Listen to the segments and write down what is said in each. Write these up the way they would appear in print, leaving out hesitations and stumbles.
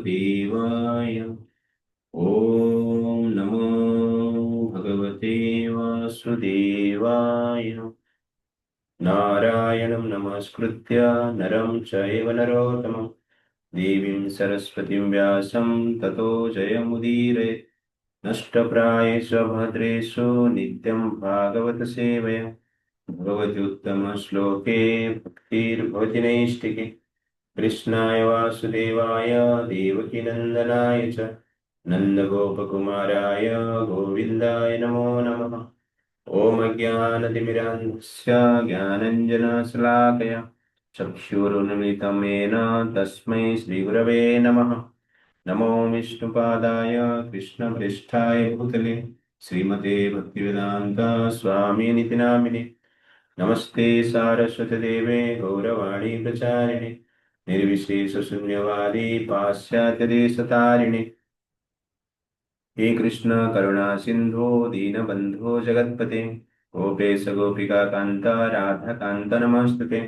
वासुदेवाय। ओम नमो भगवते वासुदेवाय। नारायणं नमस्कृत्य नरं चैव नरोत्तमं देवीं सरस्वतीं व्यासं ततो जयमुदीरयेत्। नष्टप्रायेषु भद्रेषु नित्यं भागवत सेवया भगवत्युत्तमश्लोके भक्तिर्भवति नैष्टिके। कृष्णाय वासुदेवाय देवकीनन्दनाय च नन्दगोपकुमाराय गोविन्दाय नमो नमः। ॐ अज्ञानतिमिरान्धस्य ज्ञानञ्जनशलाकया चक्षुरुन्मिलितं येन तस्मै श्रीगुरवे नमः। नमो विष्णुपादाय कृष्णपृष्ठाय भूतले श्रीमते भक्तिवेदान्त स्वामिनिति नामिने। नमस्ते सारस्वतदेवे गौरवाणी प्रचारिणे निर्विशेषशून्यवादी पाश्चात्यदेशतारिणे। हे कृष्ण करुणा सिंधो दीनबंधो जगत्पते गोपेश गोपिका कांत राधा कांत नमस्तुते।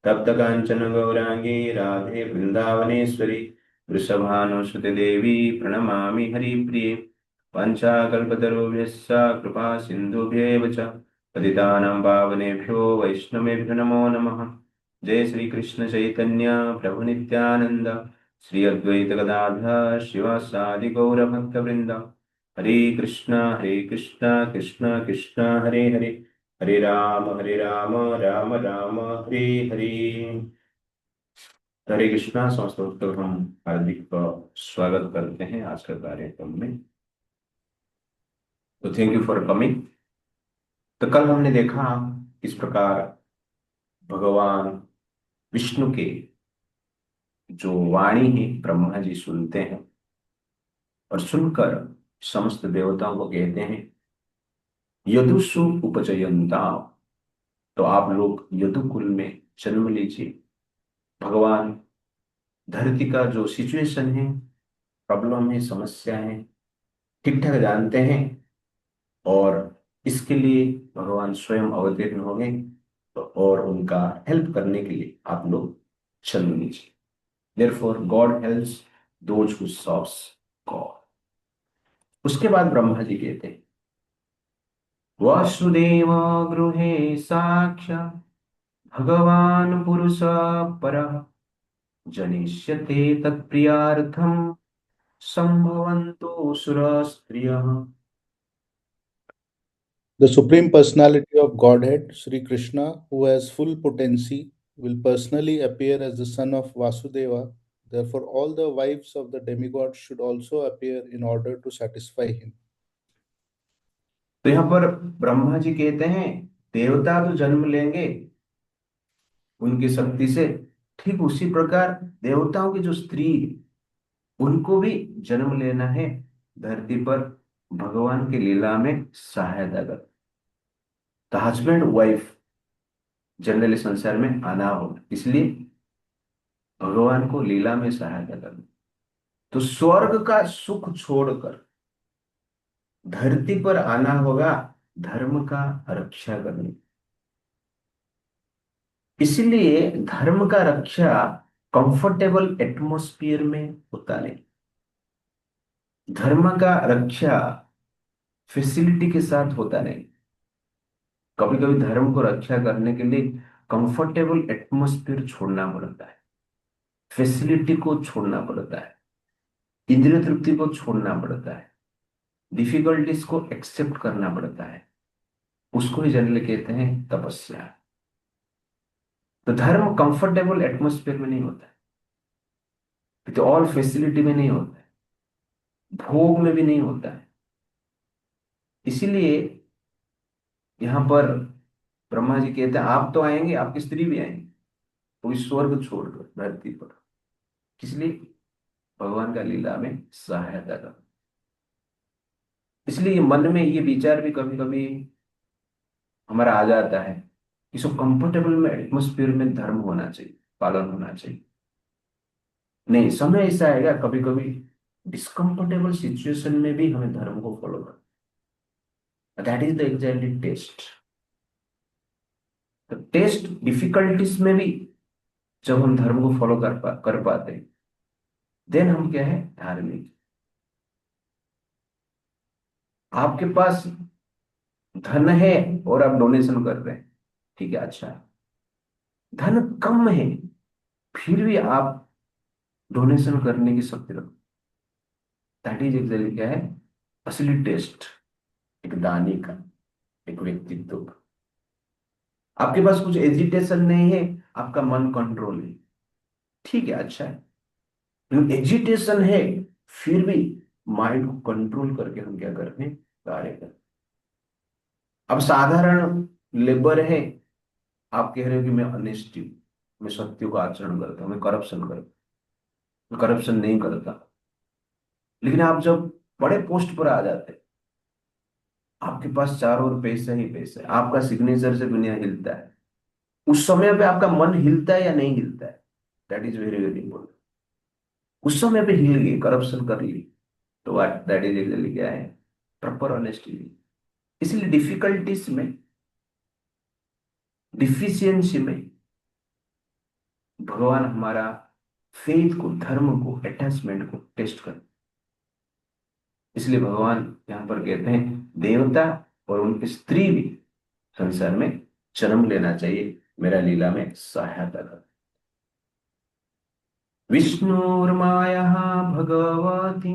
तप्त कांचन गौरांगी राधे वृंदावनेश्वरी वृषभानुसुते देवी प्रणमामि हरिप्रिये। पंचाकल्पतरुभ्यश्च कृपा सिन्धुभ्येव च पतितानां पावनेभ्यो वैष्णवेभ्यो नमो नमः। जय श्री कृष्ण चैतन्य प्रभु नित्यानंद श्री अद्वैत गदाधर शिवासादि गौर भक्त वृंद। हरे कृष्णा कृष्णा कृष्णा हरे हरे हरे राम राम राम हरे हरे। हरे कृष्णा। समस्त भक्तों को हम हार्दिक स्वागत करते हैं आज का कार्यक्रम में। तो थैंक यू फॉर कमिंग। तो कल हमने देखा इस प्रकार भगवान विष्णु के जो वाणी है ब्रह्मा जी सुनते हैं और सुनकर समस्त देवताओं को कहते हैं यदुषु उपजयंता। तो आप लोग यदुकुल में जन्म लीजिए। भगवान धरती का जो सिचुएशन है, प्रॉब्लम है, समस्या है, ठीक ठाक जानते हैं और इसके लिए भगवान स्वयं अवतीर्ण हो गए। तो और उनका हेल्प करने के लिए आप लोग जन्म लीजिए। Therefore God helps those who serves God. उसके बाद ब्रह्मा जी कहते हैं वासुदेव गृहे साक्षात् भगवान पुरुष परः जनिष्यते तत्प्रियार्थम संभवन्तो सुरस्त्रियः। The Supreme Personality of Godhead, Sri Krishna, who has full potency, will personally appear as the son of Vasudeva. Therefore, all the wives of the demigod should also appear in order to satisfy him. तो यहाँ पर ब्रह्मा जी कहते हैं देवता तो जन्म लेंगे उनकी शक्ति से, ठीक उसी प्रकार देवताओं की जो स्त्री उनको भी जन्म लेना है धरती पर भगवान की लीला में सहायता कर। तो हस्बैंड वाइफ जनरली संसार में आना होगा, इसलिए भगवान को लीला में सहायता करना। तो स्वर्ग का सुख छोड़कर धरती पर आना होगा धर्म का रक्षा करने। इसलिए धर्म का रक्षा कंफर्टेबल एटमॉस्फियर में होता नहीं। धर्म का रक्षा फैसिलिटी के साथ होता नहीं। कभी कभी धर्म को रक्षा करने के लिए कंफर्टेबल एटमॉस्फेयर छोड़ना पड़ता है, फैसिलिटी को छोड़ना पड़ता है, इंद्रिय तृप्ति को छोड़ना पड़ता है, डिफिकल्टीज को एक्सेप्ट करना पड़ता है। उसको ही जनरली कहते हैं तपस्या। तो धर्म कंफर्टेबल एटमॉस्फेयर में नहीं होता है, तो ऑल फैसिलिटी में नहीं होता है, भोग में भी नहीं होता है। इसीलिए यहां पर ब्रह्मा जी कहते हैं आप तो आएंगे, आपकी स्त्री भी आएंगे, तो इस स्वर्ग छोड़कर धरती पर किस लिए? भगवान का लीला में सहायता कर। इसलिए मन में ये विचार भी कभी कभी हमारा आ जाता है कि सब कंफर्टेबल में एटमोस्फियर में धर्म होना चाहिए, पालन होना चाहिए। नहीं, समय ऐसा आएगा कभी कभी डिस्कंफर्टेबल सिचुएशन में भी हमें धर्म को फॉलो करना। That is the exactly test. तो टेस्ट डिफिकल्टीज में भी जब हम धर्म को फॉलो कर पाते हैं देन हम क्या है, धार्मिक। आपके पास धन है और आप डोनेशन कर रहे हैं, ठीक है, अच्छा है। धन कम है, फिर भी आप डोनेशन करने की शक्ति रखो, दैट इज एक्चुअली क्या है, असली टेस्ट एक दानी का, एक व्यक्तित्व का। आपके पास कुछ एजिटेशन नहीं है, आपका मन कंट्रोल है, ठीक है, अच्छा है। एजिटेशन है, फिर भी माइंड को कंट्रोल करके हम क्या करते हैं, कार्य करते हैं। अब साधारण लेबर है, आप कह रहे हो कि मैं अनेस्ट हूं, मैं सत्य को आचरण करता हूं, मैं करप्शन करता हूं, मैं करप्शन नहीं करता। लेकिन आप जब बड़े पोस्ट पर आ जाते हैं, आपके पास चारों ओर पैसा ही पैसा है, आपका सिग्नेचर से दुनिया हिलता है, उस समय पे आपका मन हिलता है या नहीं हिलता है, that is very very important. उस समय पे हिल गई, करप्शन कर ली, तो व्हाट दैट इज एक्चुअली क्या है, प्रॉपर ऑनेस्टी। इसलिए डिफिकल्टीज में, डिफिशियंसी में भगवान हमारा फेथ को, धर्म को, अटैचमेंट को टेस्ट कर। इसलिए भगवान यहाँ पर कहते हैं देवता और उनकी स्त्री भी संसार में जन्म लेना चाहिए, मेरा लीला में सहायता कर। विष्णुर्माया भगवती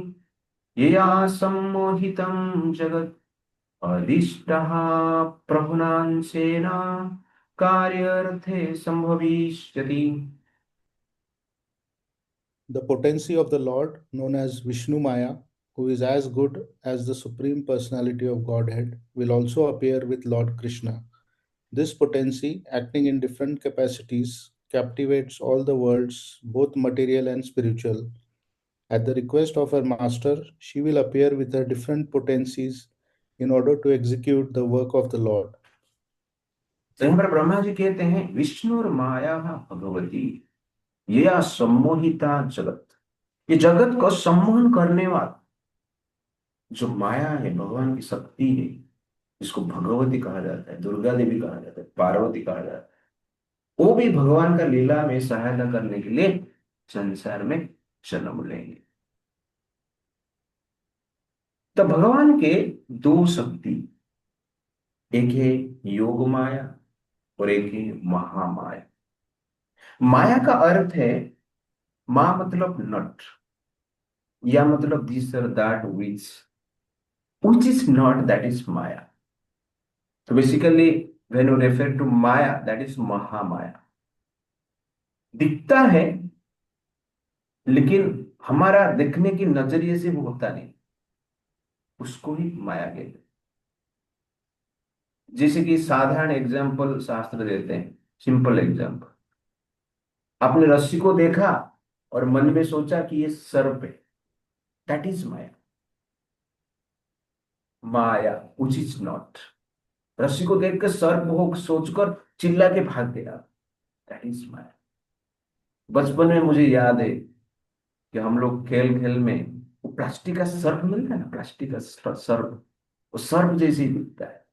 यया सम्मोहितं जगत् अधिष्ठः प्रभुनांशेन कार्यार्थे संभविष्यति। The potency of the Lord, known as Vishnu Maya, who is as good as the Supreme Personality of Godhead, will also appear with Lord Krishna. This potency, acting in different capacities, captivates all the worlds, both material and spiritual. At the request of her master, she will appear with her different potencies in order to execute the work of the Lord. तो यहाँ पर ब्रह्मा जी कहते हैं विष्णु और माया भगवती ये सम्मोहिता जगत, ये जगत को सम्मोहन करने वाला जो माया है, भगवान की शक्ति है, जिसको भगवती कहा जाता है, दुर्गा देवी कहा जाता है, पार्वती कहा जाता है, वो भी भगवान का लीला में सहायता करने के लिए संसार में जन्म लेंगे। तो भगवान के दो शक्ति, एक है योग माया और एक है महामाया। माया का अर्थ है, मा मतलब नट, या मतलब दिस और that which is not, that is maya. So basically when you refer to maya, that is Mahamaya. दिखता है लेकिन हमारा देखने की नजरिए से वो होता नहीं, उसको ही माया कहते हैं। जैसे कि साधारण एग्जाम्पल शास्त्र देते हैं, सिंपल एग्जाम्पल, आपने रस्सी को देखा और मन में सोचा कि ये सर्प है, that is Maya. Maya which is not, रस्सी को देखकर सर्प हो सोचकर चिल्ला के भाग गया, दैट इज माया। बचपन में मुझे याद है कि हम लोग खेल खेल में वो प्लास्टिक का सर्प मिलता है ना, प्लास्टिक का सर्प, वो सर्प जैसे ही दिखता है।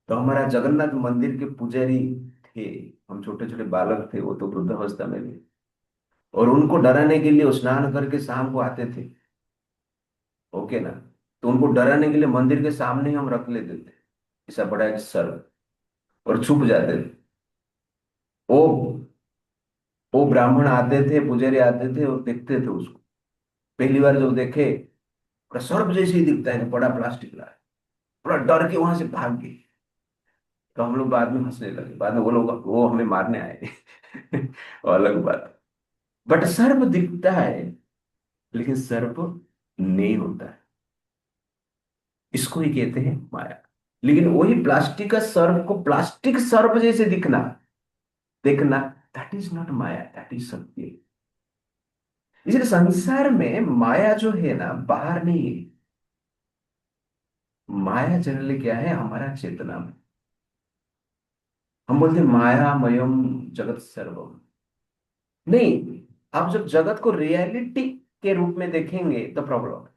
तो हमारा जगन्नाथ मंदिर के पुजारी थे, हम छोटे छोटे बालक थे, वो तो वृद्धावस्था में थे, और उनको डराने के लिए वो स्नान करके शाम को आते थे, ओके ना। तो उनको डराने के लिए मंदिर के सामने ही हम रख लेते थे ऐसा बड़ा एक सर्प, और छुप जाते थे। वो वो ब्राह्मण आते थे, पुजारी आते थे और देखते थे उसको, पहली बार जब देखे, पूरा सर्प जैसे ही दिखता है, बड़ा प्लास्टिक ला है, पूरा डर के वहां से भाग गए। तो हम लोग बाद में हंसने लगे, बाद में वो लोग वो हमें मारने आए वो अलग बात। बट सर्प दिखता है लेकिन सर्प नहीं होता है, इसको ही कहते हैं माया। लेकिन वही प्लास्टिक का सर्प को प्लास्टिक सर्प जैसे दिखना, देखना, that is not Maya, that is सत्य। इसलिए संसार में माया जो है ना, बाहर नहीं है। माया जनरली क्या है, हमारा चेतना में। हम बोलते हैं मायामयम जगत सर्वम, नहीं। आप जब जगत को रियलिटी के रूप में देखेंगे तो प्रॉब्लम है।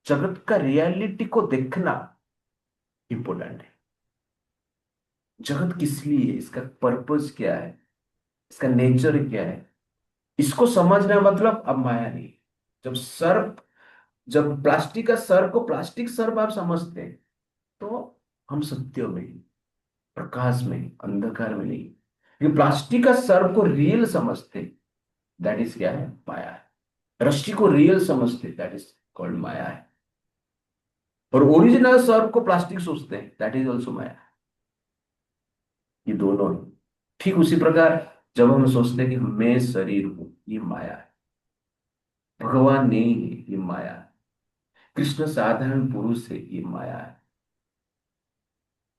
जगत का रियलिटी को देखना इंपॉर्टेंट है। जगत किस लिए है, इसका पर्पस क्या है, इसका नेचर क्या है, इसको समझना मतलब अब माया नहीं। जब सर्प, जब प्लास्टिक का सर्प को प्लास्टिक सर्प आप समझते हैं, तो हम सत्य में, प्रकाश में, अंधकार में नहीं। ये प्लास्टिक का सर्प को रियल समझते, दैट इज क्या है, माया है। रस्सी को रियल समझते, दैट इज कॉल्ड माया है। और ओरिजिनल सर्प को प्लास्टिक सोचते हैं, दैट इज ऑल्सो माया है। ये दोनों है। ठीक उसी प्रकार जब हम सोचते हैं कि मैं शरीर हूं, ये माया है। भगवान नहीं है, ये माया है। कृष्ण साधारण पुरुष है, ये माया है।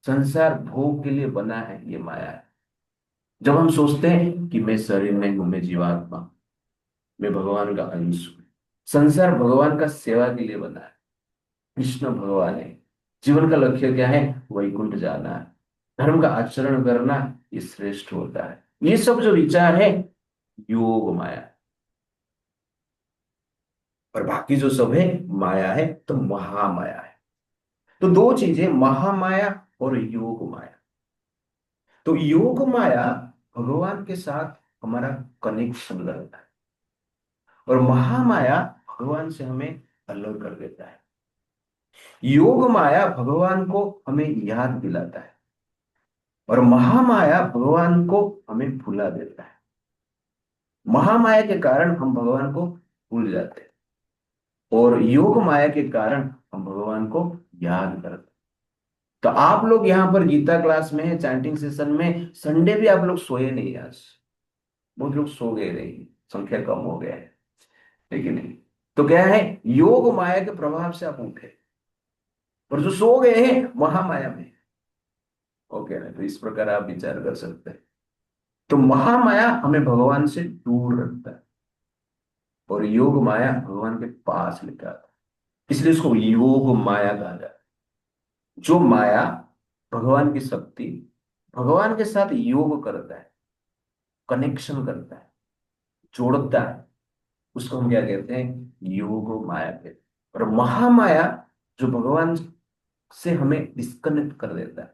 संसार भोग के लिए बना है, ये माया है। जब हम सोचते हैं कि मैं शरीर नहीं हूं, मैं जीवात्मा, मैं भगवान का अंश हूं, संसार भगवान का सेवा के लिए बना है। कृष्ण भगवान है। जीवन का लक्ष्य क्या है, वैकुंठ जाना है, धर्म का आचरण करना, ये श्रेष्ठ होता है। ये सब जो विचार है, योग माया। और बाकी जो सब है माया है, तो महामाया है। तो दो चीजें, महामाया और योग माया। तो योग माया भगवान के साथ हमारा कनेक्शन करता है, और महामाया भगवान से हमें अलग कर देता है। योग माया भगवान को हमें याद दिलाता है, और महामाया भगवान को हमें भुला देता है। महामाया के कारण हम भगवान को भूल जाते हैं, और योग माया के कारण हम भगवान को याद करते हैं। तो आप लोग यहाँ पर गीता क्लास में, चैंटिंग सेशन में, संडे भी आप लोग सोए नहीं आज। बहुत लोग सो गए, नहीं, संख्या कम हो गया है, लेकिन नहीं। तो क्या है, योग माया के प्रभाव से आप उठे, और जो सो गए हैं महामाया में। ओके ना, तो इस प्रकार आप विचार कर सकते हैं। तो महामाया हमें भगवान से दूर रखता है, और योग माया भगवान के पास लेकर आता है। इसलिए इसको योग माया कहा जाता है। जो माया भगवान की शक्ति, भगवान के साथ योग करता है, कनेक्शन करता है, जोड़ता है, उसको हम क्या कहते हैं, योग माया कहते हैं। और महामाया जो भगवान से हमें डिस्कनेक्ट कर देता है,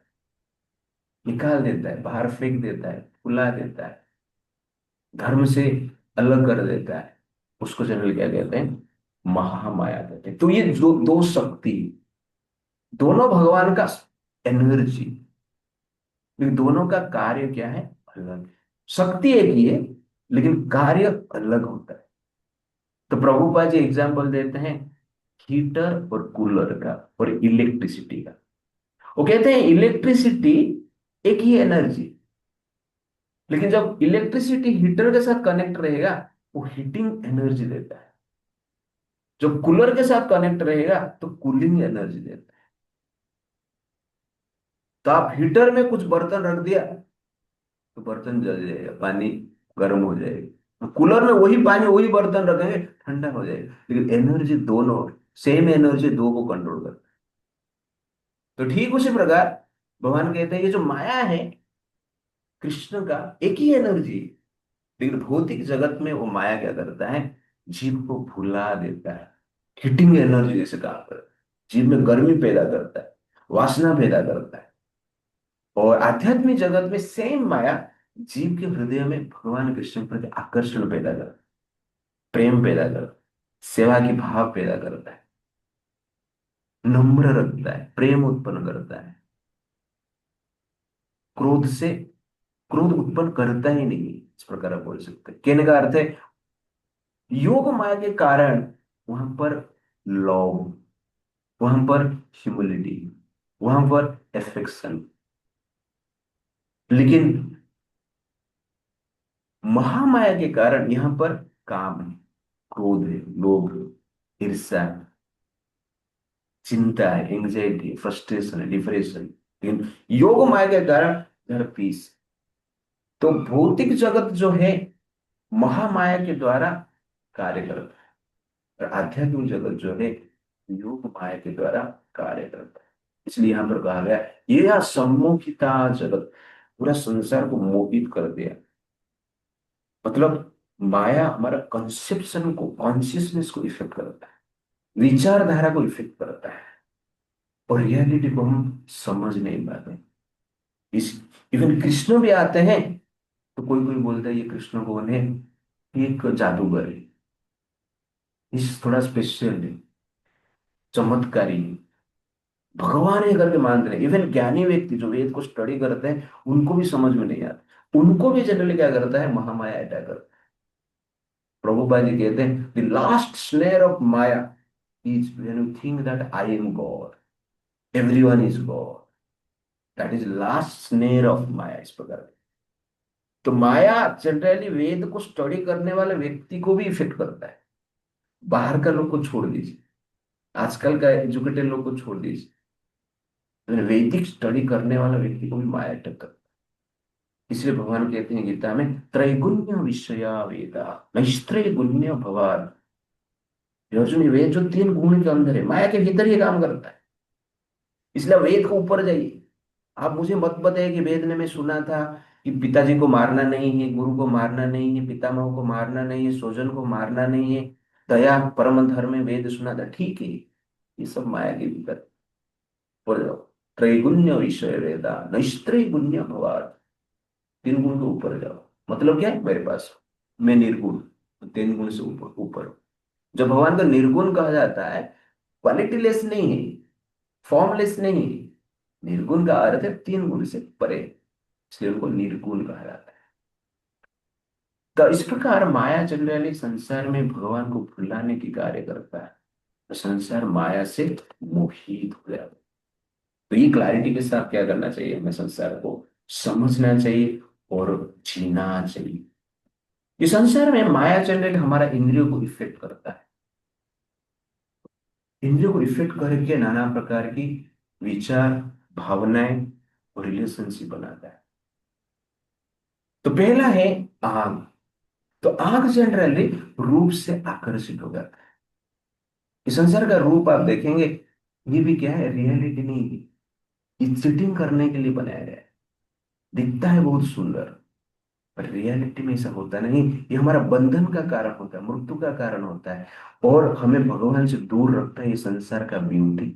निकाल देता है, बाहर फेंक देता है, भुला देता है, धर्म से अलग कर देता है, उसको जनरल क्या कहते हैं, महामाया कहते हैं। तो ये जो दो शक्ति, दोनों भगवान का एनर्जी, लेकिन दोनों का कार्य क्या है, अलग है। शक्ति एक ही है, लेकिन कार्य अलग होता है। तो प्रभुपाद जी एग्जाम्पल देते हैं हीटर और कूलर का, और इलेक्ट्रिसिटी का। वो कहते हैं इलेक्ट्रिसिटी एक ही एनर्जी, लेकिन जब इलेक्ट्रिसिटी हीटर के साथ कनेक्ट रहेगा, वो हीटिंग एनर्जी देता है। जब कूलर के साथ कनेक्ट रहेगा, तो कूलिंग एनर्जी देता है। तो आप हीटर में कुछ बर्तन रख दिया, तो बर्तन जल जाएगा, पानी गर्म हो जाएगा। कूलर में वही पानी वही बर्तन रखेंगे, ठंडा हो जाएगा। लेकिन एनर्जी दोनों, सेम एनर्जी दो को कंट्रोल करता है। तो ठीक उसी प्रकार भगवान कहते हैं ये जो माया है कृष्ण का, एक ही एनर्जी, लेकिन भौतिक जगत में वो माया क्या करता है, जीव को भुला देता है। हीटिंग एनर्जी जैसे काम करता है, जीव में गर्मी पैदा करता है, वासना पैदा करता है। और आध्यात्मिक जगत में सेम माया जीव के हृदय में भगवान कृष्ण के प्रति आकर्षण पैदा करता है, प्रेम पैदा करता है, सेवा की भाव पैदा करता है, नम्र रखता है, प्रेम उत्पन्न करता है। क्रोध से, क्रोध उत्पन्न करता ही नहीं, इस प्रकार आप बोल सकते हैं। कहने का अर्थ है योग माया के कारण वहां पर लव, वहां पर ह्यूमिलिटी, वहां पर एफेक्शन। लेकिन महामाया के कारण यहां पर काम है, क्रोध है, लोभ है, ईर्ष्या है, चिंता है, एंग्जाइटी, फ्रस्ट्रेशन है, डिप्रेशन। लेकिन योग माया के कारण पीस। तो भौतिक जगत जो है महामाया के द्वारा कार्य करता है, और आध्यात्मिक जगत जो है योग माया के द्वारा कार्य करता है। इसलिए यहां पर कहा गया ये यह सम्मोहिता जगत, पूरा संसार को मोहित कर दिया। मतलब माया हमारा कंसेप्शन को, कॉन्शियसनेस को इफेक्ट करता है, विचारधारा को इफेक्ट करता है, और रियलिटी को हम समझ नहीं पाते। इस इवन कृष्ण भी आते हैं, तो कोई कोई बोलता है ये कृष्ण कौन है, एक जादूगर है, इस थोड़ा स्पेशल है, चमत्कारी है, भगवान है करके मानते हैं। इवन ज्ञानी व्यक्ति जो वेद को स्टडी करते हैं उनको भी समझ में नहीं आता, उनको भी जनरली क्या करता है, महामाया अटैक करता है। प्रभुपाद जी कहते हैं the last snare of maya is when you think that I am God, everyone is God, that is last snare of maya, इस प्रकार। तो माया जनरली वेद को स्टडी करने वाले व्यक्ति को भी इफेक्ट करता है। बाहर का लोग को छोड़ दीजिए, आजकल का एजुकेटेड लोग को छोड़ दीजिए, वैदिक स्टडी करने वाला व्यक्ति को भी माया अटैक करता है। इसलिए भगवान कहते हैं गीता में, त्रैगुण्य विषया वेदा नैस्त्रैगुण्य भवान। अर्जुन, ये वेद जो 3 गुण के अंदर है, माया के भीतर ये काम करता है। इसलिए वेद को ऊपर जाइए। आप मुझे मत बताइए कि वेद ने मैं सुना था कि पिताजी को मारना नहीं है, गुरु को मारना नहीं है, पितामह को मारना नहीं है, स्वजन को मारना नहीं है, दया परम धर्म में वेद सुना था, ठीक है। ये सब माया के भीतर। ऊपर जाओ, त्रैगुण्य विषय वेदा नैस्त्रैगुण्य भवान। 3 गुण के ऊपर जाओ, मतलब क्या है, मेरे पास मैं निर्गुण, तो 3 गुण से ऊपर ऊपर हूं। जब भगवान को निर्गुण कहा जाता है, क्वालिटीलेस नहीं है, फॉर्मलेस नहीं है। निर्गुण का अर्थ है 3 गुण से परे, इसलिए उनको निर्गुण कहा जाता है। तो इस प्रकार माया जनरली संसार में भगवान को भुलाने की कार्य करता है, तो संसार माया से मोहित हो जाता है। तो ये क्लैरिटी के साथ क्या करना चाहिए, हमें संसार को समझना चाहिए और जीना चाहिए। इस संसार में माया जनरली हमारा इंद्रियों को इफेक्ट करता है, इंद्रियों को इफेक्ट करके नाना प्रकार की विचार, भावनाएं और रिलेशनशिप बनाता है। तो पहला है आग। तो आग जनरली रूप से आकर्षित हो जाता है। इस संसार का रूप आप देखेंगे, ये भी क्या है, रियलिटी नहीं है, ये चीटिंग करने के लिए बनाया गया है। दिखता है बहुत सुंदर, पर रियलिटी में ऐसा होता नहीं। ये हमारा बंधन का कारण होता है, मृत्यु का कारण होता है, और हमें भगवान से दूर रखता है ये संसार का ब्यूटी।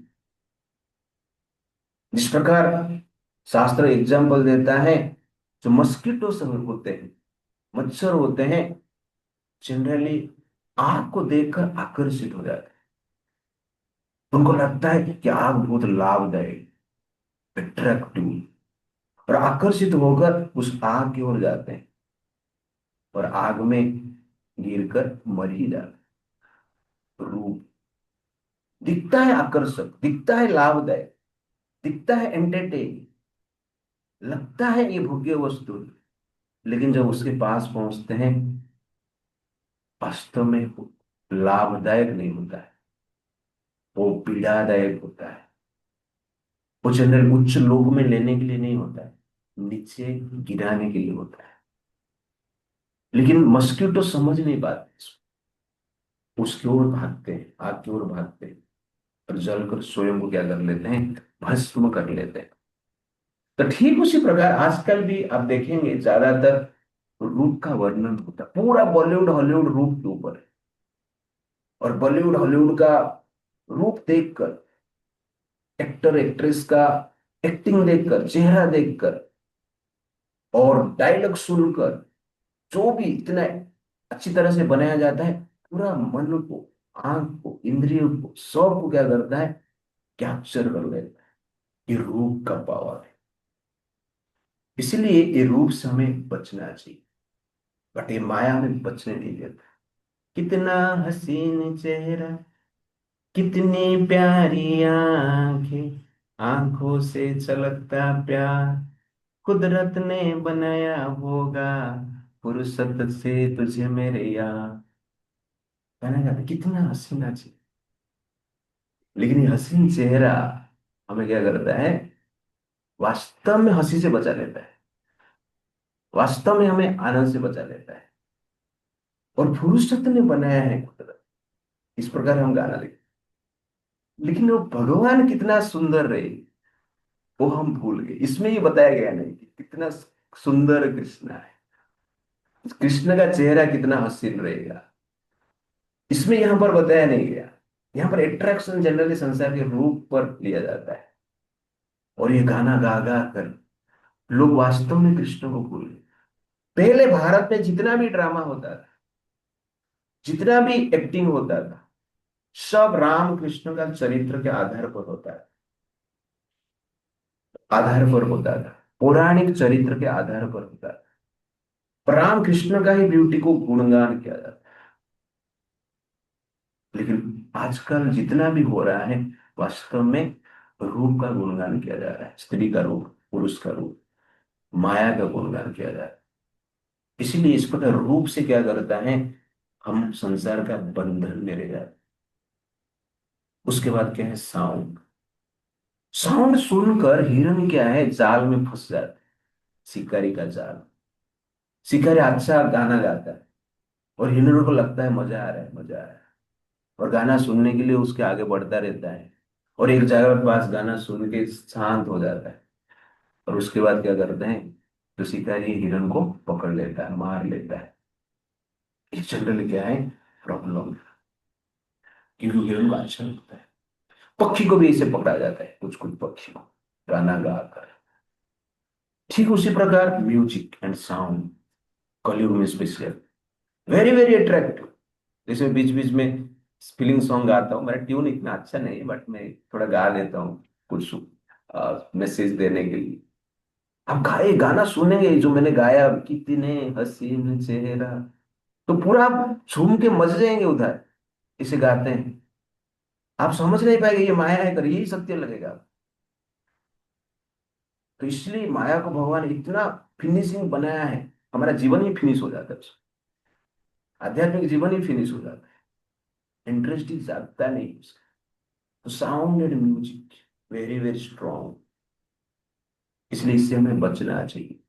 जिस प्रकार शास्त्र एग्जाम्पल देता है, जो मस्किटो सब होते हैं, मच्छर होते हैं, जनरली आग को देखकर आकर्षित हो जाते हैं। उनको लगता है कि आग बहुत लाभदायक, अट्रैक्टिव, और आकर्षित होकर उस आग की ओर जाते हैं, और आग में गिरकर मर ही जाते हैं। रूप दिखता है आकर्षक, दिखता है लाभदायक, दिखता है एंटरटेन, लगता है ये भोग्य वस्तु, लेकिन जब उसके पास पहुंचते हैं, वास्तव में वो लाभदायक नहीं होता है, वो पीड़ादायक होता है। वो जनरल उच्च लोक में लेने के लिए नहीं होता है, नीचे गिराने के लिए होता है। लेकिन मस्किटो समझ नहीं पाते इसको, उसकी ओर भागते हैं, आग की ओर भागते हैं, और जलकर स्वयं को क्या कर लेते हैं, भस्म कर लेते हैं। तो ठीक उसी प्रकार आजकल भी आप देखेंगे ज्यादातर रूप का वर्णन होता है, पूरा बॉलीवुड हॉलीवुड रूप के ऊपर है। और बॉलीवुड हॉलीवुड का रूप देखकर, एक्टर एक्ट्रेस का एक्टिंग देखकर, चेहरा देखकर, और डायलॉग सुनकर, जो भी इतना अच्छी तरह से बनाया जाता है, पूरा मन को, आंख को, इंद्रियों को, सब को क्या करता है, कैप्चर कर लेता है। ये रूप का पावर है। इसलिए ये रूप से हमें बचना चाहिए, बट ये माया हमें बचने नहीं देता। कितना हसीन चेहरा, कितनी प्यारी आंखें, आंखों से छलकता प्यार, कुदरत ने बनाया होगा, फुर्सत से तुझे मेरे यार। कहना चाहते कितना हसीना चेहरा, लेकिन ये हसीन चेहरा हमें क्या करता है, वास्तव में हंसी से बचा लेता है, वास्तव में हमें आनंद से बचा लेता है। और फुर्सत ने बनाया है कुदरत, इस प्रकार हम गाना लिखते, लेकिन वो भगवान कितना सुंदर रहे, वो हम भूल गए। इसमें ये बताया गया नहीं कि कितना सुंदर कृष्ण है, कृष्ण का चेहरा कितना हसीन रहेगा, इसमें यहां पर बताया नहीं गया। यहाँ पर एट्रैक्शन जनरली संसार के रूप पर लिया जाता है, और ये गाना गा गा कर लोग वास्तव में कृष्ण को भूल गए। पहले भारत में जितना भी ड्रामा होता था, जितना भी एक्टिंग होता था सब राम कृष्ण का चरित्र के आधार पर होता है, आधार पर होता था, पौराणिक चरित्र के आधार पर होता था। राम कृष्ण का ही ब्यूटी को गुणगान किया जाता है। लेकिन आजकल जितना भी हो रहा है वास्तव में रूप का गुणगान किया जा रहा है, स्त्री का रूप, पुरुष का रूप, माया का गुणगान किया जा रहा है। इसीलिए इस प्रकार रूप से क्या करता है, हम संसार का बंधन में रह जाते हैं। उसके बाद क्या है, साउंड। साउंड सुनकर हिरन क्या है, जाल में फंस जाता है, शिकारी का जाल। शिकारी अच्छा गाना गाता है और हिरणों को लगता है मजा आ रहा है, मजा आ रहा है, और गाना सुनने के लिए उसके आगे बढ़ता रहता है। और एक जगह के पास गाना सुन के शांत हो जाता है। और उसके बाद क्या करते हैं, तो शिकारी हिरण को पकड़ लेता है, मार लेता है। ये जनरली क्या है, प्रॉब्लम, क्योंकि हिरण को अच्छा लगता है। पक्षी को भी ऐसे पकड़ा जाता है, कुछ कुछ पक्षी को गाना गाकर। ठीक उसी प्रकार म्यूजिक एंड साउंड कलयुग में स्पेशल वेरी वेरी अट्रैक्टिव। जैसे बीच बीच में फीलिंग सॉन्ग गाता हूँ, मेरा ट्यून इतना अच्छा नहीं है बट मैं थोड़ा गा देता हूँ कुछ मैसेज देने के लिए। आप गाए गाना सुनेंगे जो मैंने गाया, कितने हसीन चेहरा, तो पूरा आप झूम के मज जाएंगे उधर। इसे गाते हैं, आप समझ नहीं पाएंगे ये माया है कर, यही सत्य लगेगा। तो इसलिए माया को भगवान इतना फिनिशिंग बनाया है, हमारा जीवन ही फिनिश हो जाता है उसमें। आध्यात्मिक जीवन ही फिनिश हो जाता है, इंटरेस्ट ही जागता नहीं उसका। तो sound and music very very strong, इसलिए इससे हमें बचना चाहिए।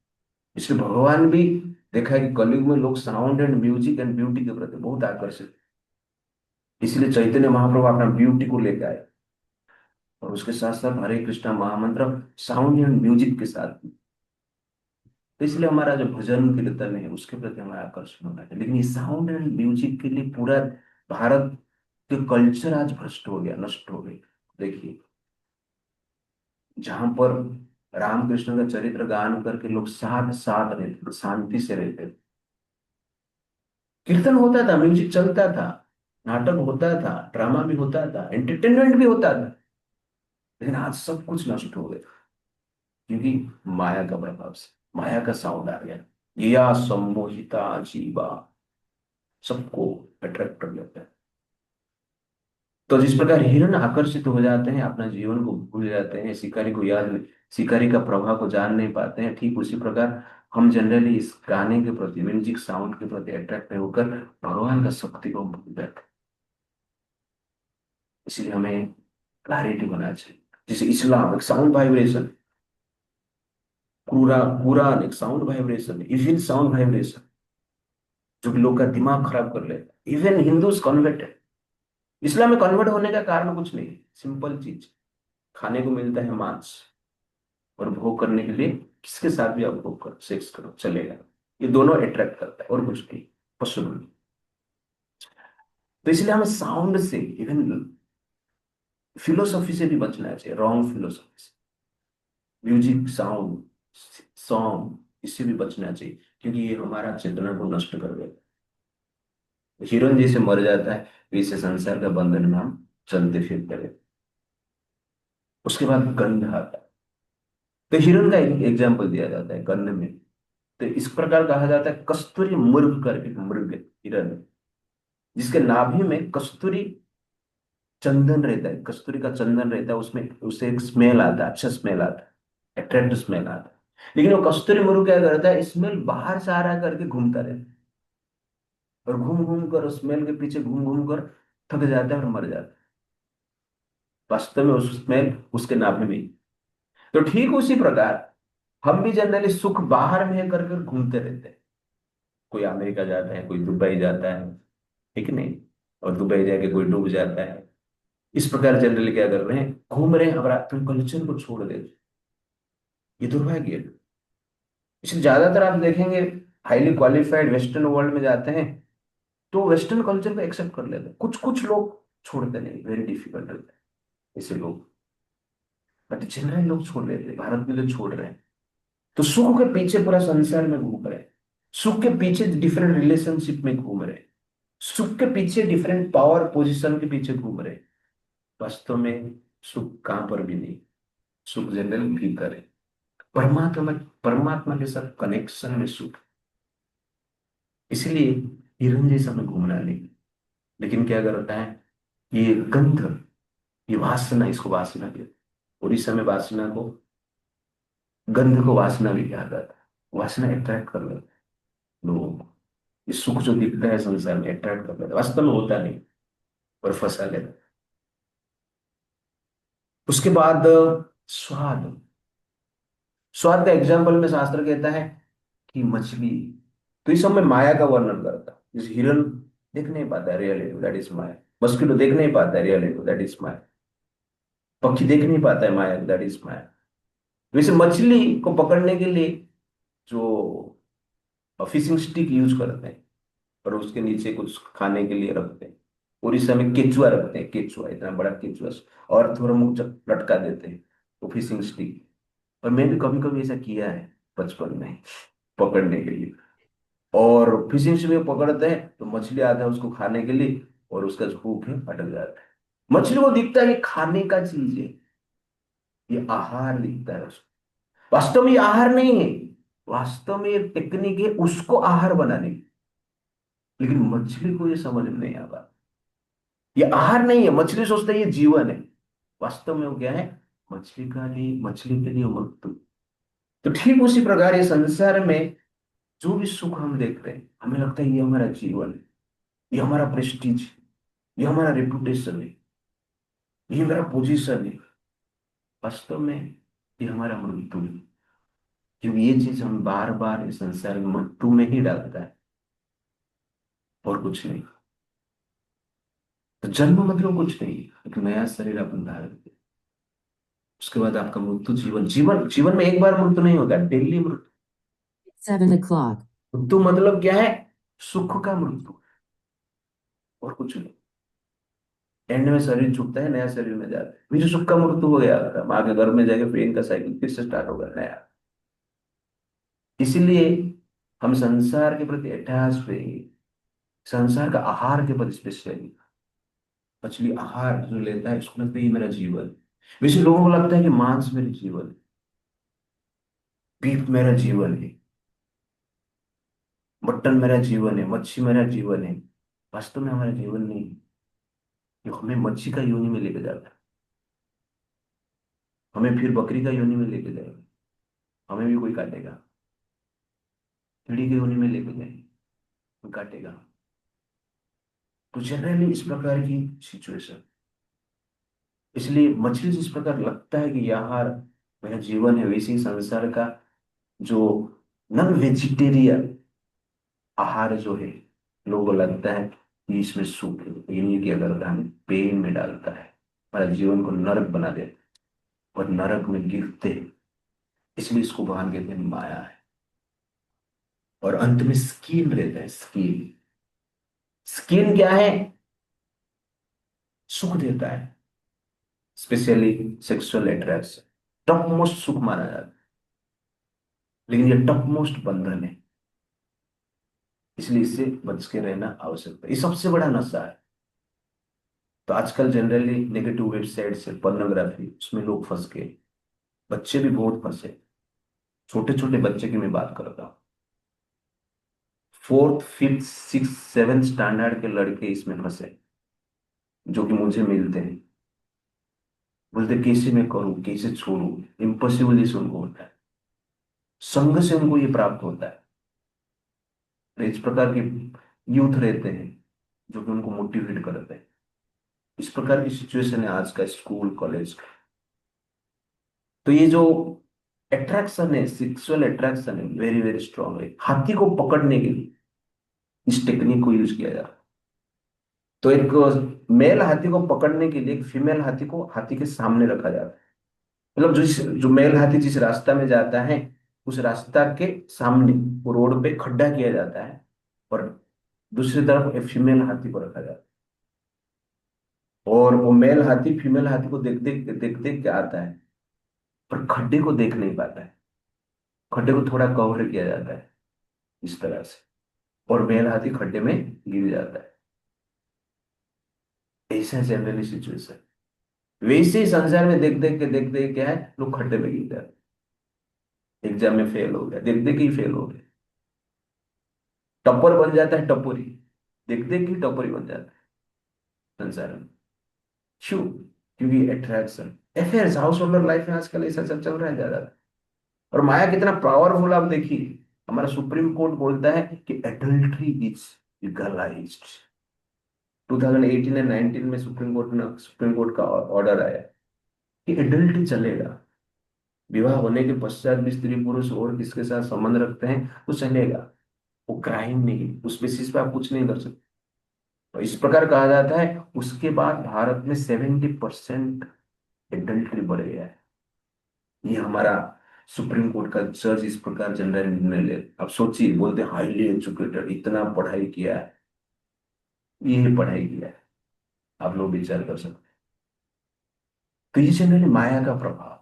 इसलिए भगवान भी, देखा है कि कलयुग में लोग sound and music and beauty के प्रति बहुत आकर्षित हैं। इसलिए चैतन्य महाप्रभु अपना ब्यूटी को लेकर आए, और उसके साथ साथ हरे कृष्णा महामंत्र साउंड एंड म्यूजिक के साथ। तो इसलिए हमारा जो भजन कीर्तन है उसके प्रति हमारा आकर्षण होना है। लेकिन ये साउंड एंड म्यूजिक के लिए पूरा भारत के कल्चर आज भ्रष्ट हो गया, नष्ट हो गई। देखिए, जहां पर रामकृष्ण का चरित्र गान करके लोग साथ साथ रहते थे, शांति से रहते थे, कीर्तन होता था, म्यूजिक चलता था, नाटक होता था, ड्रामा भी होता था, एंटरटेनमेंट भी होता था। लेकिन आज सब कुछ नष्ट हो गया, क्योंकि माया का प्रभाव से माया का साउंड आ गया। या सम्मोहिता जीवा, सबको अट्रैक्ट कर लेता है। तो जिस प्रकार हिरण आकर्षित हो जाते हैं, अपना जीवन को भूल जाते हैं, शिकारी को याद नहीं, शिकारी का प्रभाव को जान नहीं पाते हैं, ठीक उसी प्रकार हम जनरली इस गाने के प्रति, म्यूजिक साउंड के प्रति अट्रैक्ट होकर भगवान का शक्ति को भूल जाते हैं। इसलिए हमें क्लैरिटी होना चाहिए। जैसे इस्लाम एक साउंड वाइब्रेशन, कुरान एक sound vibration, evil sound vibration, जो कि लोग का दिमाग खराब कर लेता है। इवन हिंदूज कन्वर्टेड, इस्लाम में कन्वर्ट होने का कारण कुछ नहीं, सिंपल चीज, खाने को मिलता है मांस, और भोग करने के लिए किसके साथ भी आप भोग करो, सेक्स करो, चलेगा। ये दोनों अट्रैक्ट करता है और कुछ नहीं, पशु नहीं। तो इसलिए हमें साउंड से, इवन फिलोसफी से भी बचना चाहिए, रॉन्ग फिलोसफी से, म्यूजिक साउंड सॉन्ग, इससे भी बचना चाहिए, क्योंकि ये हमारा चेतना को नष्ट कर देता है। हिरन जैसे मर जाता है, वैसे संसार का बंधन में हम चलते फिरते रहते। उसके बाद गंध आता है। तो हिरन का एक एग्जाम्पल दिया जाता है गंध में। तो इस प्रकार कहा जाता है, कस्तूरी मृग करके एक मृग है, हिरन है, जिसके नाभि में कस्तूरी चंदन रहता है, कस्तूरी का चंदन रहता है उसमें, उससे एक स्मेल आता है, अच्छा स्मेल आता है, अट्रैक्टिव स्मेल आता है। लेकिन वो कस्तूरी मृग क्या करता है, स्मेल बाहर से आ रहा है करके घूमता रहता है, और घूम घूम कर स्मेल के पीछे घूम घूम कर थक जाता है और मर जाता है। वास्तव में उस स्मेल उसके नाभि में ही। तो ठीक उसी प्रकार हम भी जनरली सुख बाहर में कर कर घूमते रहते हैं। कोई अमेरिका जाता है, कोई दुबई जाता है, ठीक नहीं, और दुबई जाके कोई डूब जाता है। इस प्रकार जनरली क्या कर रहे हैं, घूम रहे हैं, और अपने कल्चर को छोड़ देते हैं। ये दुर्भाग्य है। इसलिए ज्यादातर आप देखेंगे हाईली क्वालिफाइड वेस्टर्न वर्ल्ड में जाते हैं, तो वेस्टर्न कल्चर को एक्सेप्ट कर लेते हैं। कुछ कुछ लोग छोड़ते नहीं, वेरी डिफिकल्ट रहता है ऐसे लोग, बट जनरली लोग छोड़ लेते हैं, भारत में जो छोड़ रहे हैं। तो सुख के पीछे पूरा संसार में घूम रहे हैं, सुख के पीछे डिफरेंट रिलेशनशिप में घूम रहे हैं। सुख के पीछे, डिफरेंट पावर पोजीशन के पीछे घूम रहे हैं। वास्तव में सुख कहां पर भी नहीं। सुख जनरल भीतर है। परमात्मा, परमात्मा के साथ कनेक्शन में सुख। इसलिए हिरन जैसा में घूमना नहीं। लेकिन क्या करता है, ये गंध, ये वासना, इसको वासना कहते हैं। उड़ीसा में वासना को, गंध को वासना भी कहा जाता है। वासना अट्रैक्ट कर लेता है लोगों को। ये सुख जो दिखता है संसार में अट्रैक्ट कर लेता है, वास्तव में होता नहीं, और फंसा लेता है। उसके बाद स्वाद। स्वाद का एग्जाम्पल में शास्त्र कहता है कि मछली, तो इस समय माया का वर्णन करता है। जैसे हिरन देख नहीं पाता है reality, that is Maya. Mosquito देख नहीं पाता है रियलिटी, दैट इज माया। पक्षी देख नहीं पाता है माया, दैट इज माया। वैसे मछली को पकड़ने के लिए जो फिशिंग स्टिक यूज करते हैं, और उसके नीचे कुछ खाने के लिए रखते हैं। उड़ीसा में केचुआ रखते हैं, केचुआ, इतना बड़ा केचुआ, और थोड़ा मुंह लटका देते हैं वो फिशिंग स्टिक। और मैं भी कभी कभी ऐसा किया है बचपन में, पकड़ने के लिए। और फिशिंग से भी पकड़ते हैं तो मछली आता है उसको खाने के लिए, और उसका जो हुक है अटक जाता है। मछली को दिखता है कि खाने का चीज है, ये आहार दिखता है उसको। वास्तव में ये आहार नहीं है। वास्तव में ये टेक्निक है उसको आहार बनाने की। लेकिन मछली को ये समझ में नहीं आता। ये आहार नहीं है, मछली सोचता है ये जीवन है। वास्तव में वो क्या है, मछली का नहीं, मछली के लिए मृत्यु। तो ठीक उसी प्रकार ये संसार में जो भी सुख हम देखते हैं, हमें लगता है ये हमारा जीवन है, ये हमारा प्रेस्टीज, ये हमारा रेपुटेशन है, ये मेरा पोजीशन है। वास्तव में ये हमारा मृत्यु है। क्योंकि ये चीज हम बार बार इस संसार में मृत्यु में ही डालता है, और कुछ नहीं। तो जन्म मतलब कुछ नहीं, एक नया शरीर अपन धारण करते हैं। उसके बाद आपका मृत्यु, जीवन। जीवन, जीवन में एक बार मृत्यु नहीं होता, डेली मृत्यु। 7 o'clock. मृत्यु मतलब क्या है, सुख का मृत्यु, और कुछ नहीं। एंड में शरीर छूटता है, नया शरीर में जाता है। फिर सुख का मृत्यु हो गया, माँ के गर्भ में जाके फिर इनका साइकिल फिर से स्टार्ट होगा नया। इसीलिए हम संसार के प्रति अटैच पे, संसार का आहार के प्रति स्पेशली। मछली आहार जो लेता है उसको लगता है ये मेरा जीवन है। वैसे लोगों को लगता है कि मांस मेरा जीवन है, बीफ मेरा जीवन है, मटन मेरा जीवन है, मच्छी मेरा जीवन है। वास्तव में हमारा जीवन नहीं है। जो हमें मच्छी का योनि में लेके जाता है, हमें फिर बकरी का योनि में लेके जाएगा, हमें भी कोई काटेगा। चिड़ी के योनि में लेके जाएंगे, कोई काटेगा। तो जनरली इस प्रकार की सिचुएशन। इसलिए मछली जिस प्रकार लगता है कि यार मेरा जीवन है, वैसे ही संसार का जो नॉन वेजिटेरियन आहार जो है, लोगों को लगता है कि इसमें सुख है। लेकिन ये क्या करता है, हमें पेन में डालता है, हमारा जीवन को नरक बना देता है, और नरक में गिरते हैं। इसलिए इसको भगवान कहते हैं माया है। और अंत में स्कीन रहता है, स्कीन। स्कीन क्या है, सुख देता है, specially sexual attraction, top most सुख माना जाता है। लेकिन ये टॉप मोस्ट बंधन है। इसलिए इससे बच के रहना आवश्यक है, ये सबसे बड़ा नशा है। तो आजकल जनरली नेगेटिव वेबसाइट से पोर्नोग्राफी, उसमें लोग फंस गए। बच्चे भी बहुत फंसे। छोटे छोटे बच्चे की मैं बात करता हूँ, fourth fifth six seventh standard के लड़के इसमें फंसे, जो कि मुझे मिलते हैं। बोलते कैसे मैं करूं, कैसे छोड़ूं, इम्पॉसिबल से उनको होता है। संघ से उनको ये प्राप्त होता है। तो इस प्रकार के यूथ रहते हैं जो कि उनको मोटिवेट करते हैं। इस प्रकार की सिचुएशन है आज का स्कूल कॉलेज का। तो ये जो अट्रैक्शन है, सेक्सुअल अट्रैक्शन है, वेरी वेरी स्ट्रांग है। हाथी को पकड़ने के लिए इस टेक्निक को यूज किया जाता है। तो एक मेल हाथी को पकड़ने के लिए एक फीमेल हाथी को हाथी के सामने रखा जाता है। मतलब जो मेल हाथी जिस रास्ता में जाता है, उस रास्ता के सामने वो रोड पे खड्डा किया जाता है, और दूसरी तरफ एक फीमेल हाथी को रखा जाता है। और वो मेल हाथी फीमेल हाथी को देख देख के आता है, पर खड्डे को देख नहीं पाता है। खड्डे को थोड़ा कवर किया जाता है इस तरह से, और मेल हाथी खड्डे में गिर जाता है। ऐसा जनरली सिचुएशन। वैसे ही संसार में देख देख के क्या है, लोग खड्डे में गिर जाते, एग्जाम में फेल हो गया, देख देख के ही फेल हो गए। टप्पर बन जाता है टपोरी, देख देख के ही टपोरी बन जाता है संसार में। क्यों? क्योंकि attraction, affairs, house holder life में आजकल ऐसा सब चल रहा है ज्यादा। और माया कितना पावरफुल आप देखिए, हमारा सुप्रीम कोर्ट बोलता है कि एडल्ट्री इज लीगलाइज्ड। 2018 और 19 में सुप्रीम कोर्ट का ऑर्डर आया कि एडल्ट्री चलेगा, विवाह होने के पश्चात भी स्त्री पुरुष और किसके साथ संबंध रखते हैं तो चलेगा, वो क्राइम नहीं, उस बेसिस पे आप कुछ नहीं कर सकते। तो इस प्रकार कहा जाता है। उसके बाद भारत में 70% एडल्ट्री बढ़ गया है। ये हमारा सुप्रीम कोर्ट का जज इस प्रकार जनरल निर्णय ले, अब सोचिए, बोलते हाईली एजुकेटेड, इतना पढ़ाई किया है, ये पढ़ाई किया है, आप लोग विचार कर सकते हैं। तो ये जनरली माया का प्रभाव।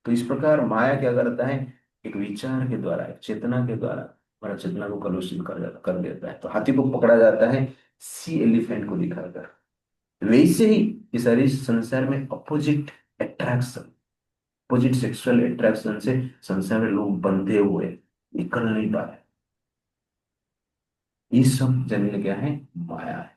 तो इस प्रकार माया क्या करता है, एक विचार के द्वारा, एक चेतना के द्वारा हमारा चेतना को कलुषित कर देता है। तो हाथी को पकड़ा जाता है सी एलिफेंट को दिखाकर। वैसे ही इस सारे संसार में opposite attraction, opposite sexual attraction से संसार में लोग बंधे हुए निकल नहीं पा रहे। ये सब जनरल क्या है, माया है।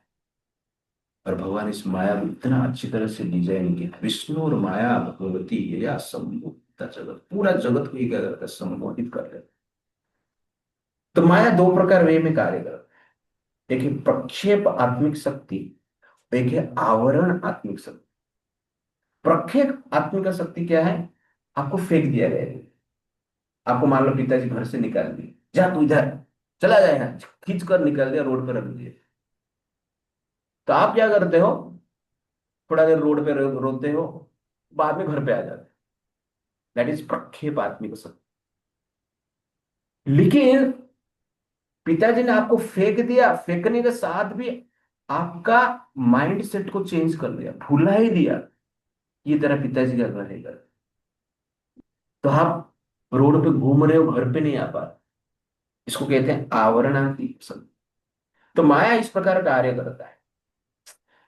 और भगवान इस माया को इतना अच्छी तरह से डिजाइन किया। विष्णु और माया भगवती ये या सम्मोहित जगत, पूरा जगत को ही क्या करता है, सम्मोहित कर लेता। तो माया दो प्रकार वे में कार्य करता है, एक है प्रक्षेप आत्मिक शक्ति, एक है आवरण आत्मिक शक्ति। प्रक्षेप आत्मिक शक्ति क्या है, आपको फेंक दिया गया है। आपको मान लो पिताजी घर से निकाल दिए, जा तू इधर चला जाएगा, खींच कर निकाल दिया, रोड पर रख दिए। तो आप क्या करते हो, थोड़ा देर रोड पे रोते हो, बाद में घर पे आ जाते। दैट इज प्रक्षेप आत्मिक शक्ति। लेकिन पिताजी ने आपको फेंक दिया, फेंकने के साथ भी आपका माइंड सेट को चेंज कर दिया, भुला ही दिया, ये तेरा पिताजी का घर है घर। तो आप रोड पे घूम रहे हो, घर पे नहीं आ पा रहे। इसको कहते हैं आवरणात्मक शक्ति। तो माया इस प्रकार कार्य करता है।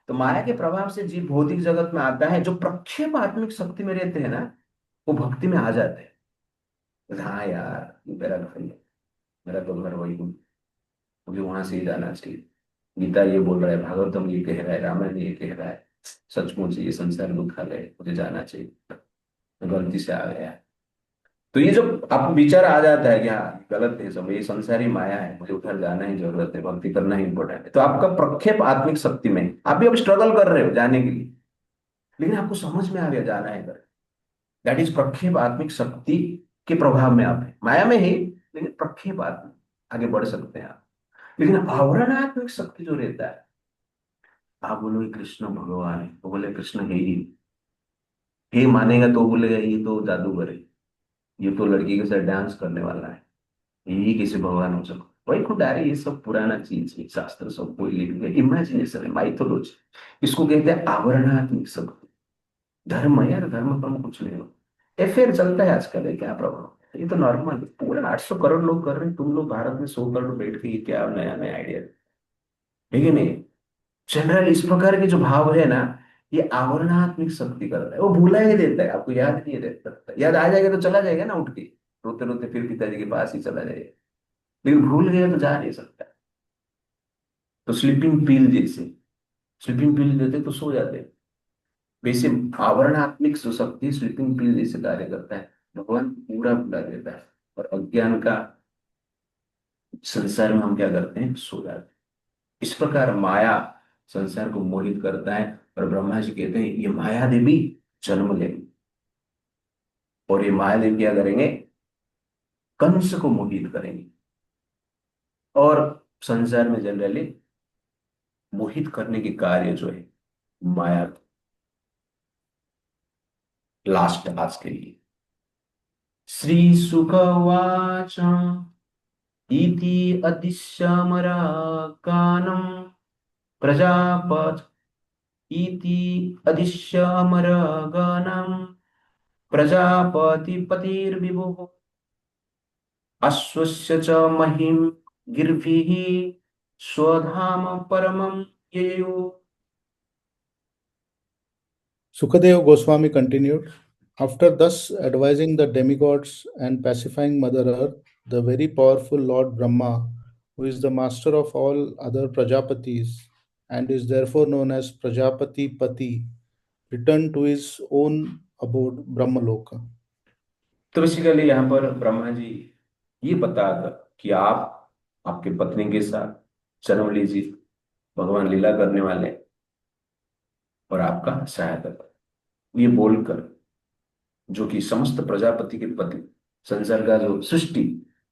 तो माया के प्रभाव से जीव भौतिक जगत में आता है। जो प्रक्षेप आत्मिक शक्ति में रहते हैं ना, वो भक्ति में आ जाते हैं। हाँ यार, ये मेरा घर है, मेरा तो घर वही, मुझे वहां से ही जाना चाहिए। गीता ये बोल रहा है, भागवतम ये कह रहा है, रामायण ये कह रहा है, सचमुच ये संसार दुखालय है, मुझे जाना चाहिए, मैं गलती से आ गया। तो ये जो आपको विचार आ जाता है कि हाँ गलत है सब, ये संसारी माया है, मुझे उधर जाना ही जरूरत है, भक्ति करना ही इंपॉर्टेंट है, तो आपका प्रक्षेप आत्मिक शक्ति में आप भी अब स्ट्रगल कर रहे हो जाने के लिए, लेकिन आपको समझ में आ गया जाना है कर। दैट इज प्रक्षेप आत्मिक शक्ति के प्रभाव में आप है, माया में ही, लेकिन प्रक्षेप आत्मिक आगे बढ़ सकते हैं आप। लेकिन आवरणात्मक शक्ति जो रहता है, आप बोलोगे कृष्ण भगवान है, तो बोले कृष्ण है ही, हे मानेगा तो बोलेगा ये तो जादूगर है, ये तो लड़की के साथ डांस करने वाला है, यही किसी भगवान हो सकता। वही खुद, अरे ये सब पुराना चीज है, शास्त्र सब कोई लिख गया, इमेजिनेशन है, माइथोलॉजी। इसको कहते हैं आवरणात्मक शक्ति। धर्म है यार, धर्म कर्म कुछ नहीं हो, अफेयर चलता है आजकल, है क्या प्रॉब्लम, ये तो नॉर्मल है, पूरे 800 करोड़ लोग कर रहे हैं, तुम लोग भारत में 100 करोड़ बैठ के ये क्या नया नया आइडिया, ठीक है नहीं। जनरल इस प्रकार के जो भाव है ना, ये आवरणात्मक शक्ति करता है, वो भूला ही देता है, आपको याद नहीं रहता, याद आ जाएगा तो चला जाएगा ना उठ के, रोते रोते फिर पिताजी के पास ही चला जाएगा, लेकिन भूल गया तो जा नहीं सकता। तो स्लीपिंग पिल जैसे, स्लीपिंग पिल देते तो सो जाते, वैसे आवरणात्मक जो शक्ति स्लीपिंग पिल जैसे कार्य करता है। भगवान पूरा भुला देता है, और अज्ञान का संसार में हम क्या करते हैं, सो जाते हैं। इस प्रकार माया संसार को मोहित करता है। और ब्रह्मा जी कहते हैं ये माया देवी जन्म लेंगी, और ये माया देवी क्या करेंगे, कंस को मोहित करेंगे। और संसार में जनरली मोहित करने के कार्य जो है माया, लास्ट आज के लिए। श्री सुख उवाच इति अदिश्यमराकानं प्रजापत इति अदिश्यमरगानं प्रजापतिपतिर्विभुः अश्वस्य च महिं गिर्भिः स्वधाम परमं ययुः। Sukadeva Goswami continued, after thus advising the demigods and pacifying Mother Earth, the very powerful Lord Brahma, who is the master of all other Prajapatis and is therefore known as Prajapati Pati, returned to his own abode Brahmaloka. तो basically यहाँ पर ब्रह्मा जी ये बताकर कि आप आपके पत्नी के साथ जन्म लीजिए, भगवान लीला करने वाले हैं और आपका सहायता कर, ये बोलकर, जो कि समस्त प्रजापति के पति, संसार का जो सृष्टि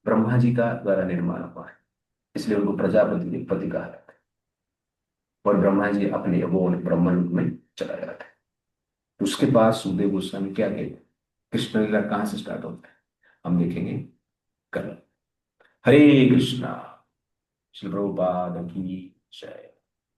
ब्रह्मा जी का द्वारा निर्माण हुआ है, इसलिए उनको प्रजापति के पति कहा जाता है। और ब्रह्मा जी अपने वो ब्रह्मलोक में चला जाता है। उसके बाद सुखदेव गोस्वामी क्या कहते हैं, कृष्ण लीला कहाँ से स्टार्ट होता है, हम देखेंगे कल। हरे कृष्णा। श्री प्रभुपाद की जय।